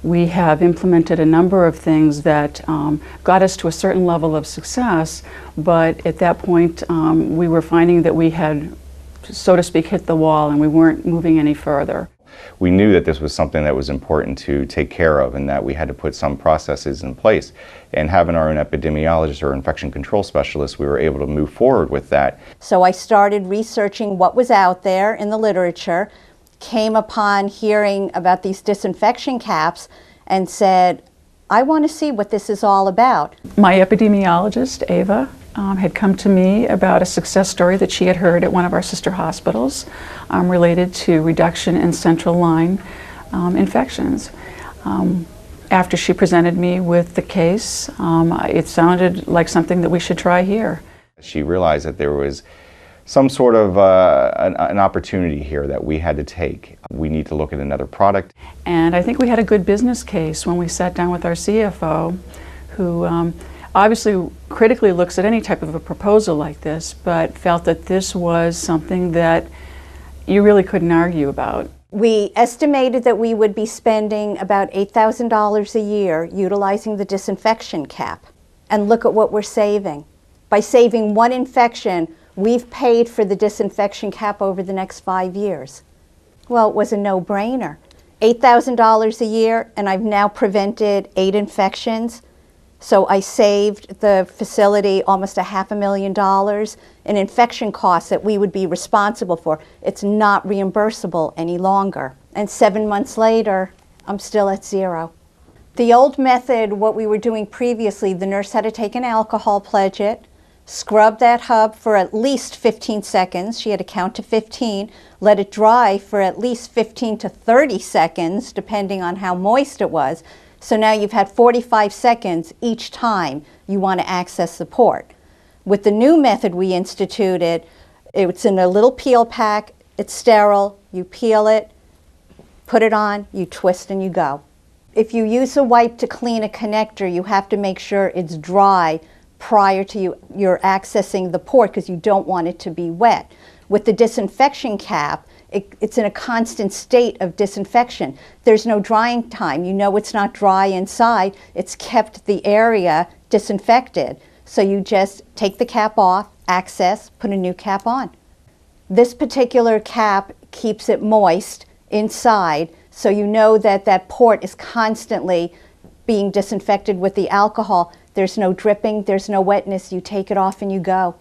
We have implemented a number of things that got us to a certain level of success, but at that point we were finding that we had, so to speak, hit the wall and we weren't moving any further. We knew that this was something that was important to take care of and that we had to put some processes in place. And having our own epidemiologist or infection control specialist, we were able to move forward with that. So I started researching what was out there in the literature, came upon hearing about these disinfection caps and said, I want to see what this is all about. My epidemiologist, Ava, had come to me about a success story that she had heard at one of our sister hospitals related to reduction in central line infections. After she presented me with the case, it sounded like something that we should try here. She realized that there was some sort of an opportunity here that we had to take. We need to look at another product. And I think we had a good business case when we sat down with our CFO, who obviously critically looks at any type of a proposal like this, but felt that this was something that you really couldn't argue about. We estimated that we would be spending about $8,000 a year utilizing the disinfection cap. And look at what we're saving. By saving one infection, we've paid for the disinfection cap over the next 5 years. Well, it was a no-brainer. $8,000 a year, and I've now prevented 8 infections. So I saved the facility almost $500,000 in infection costs that we would be responsible for. It's not reimbursable any longer. And 7 months later, I'm still at zero. The old method, what we were doing previously, the nurse had to take an alcohol pledget, scrub that hub for at least 15 seconds. She had to count to 15, let it dry for at least 15 to 30 seconds, depending on how moist it was. So now you've had 45 seconds each time you want to access the port. With the new method we instituted, it's in a little peel pack, it's sterile, you peel it, put it on, you twist and you go. If you use a wipe to clean a connector, you have to make sure it's dry prior to you're accessing the port because you don't want it to be wet. With the disinfection cap, it's in a constant state of disinfection. There's no drying time. You know it's not dry inside. It's kept the area disinfected. So you just take the cap off, access, put a new cap on. This particular cap keeps it moist inside, so you know that that port is constantly being disinfected with the alcohol. There's no dripping, there's no wetness. You take it off and you go.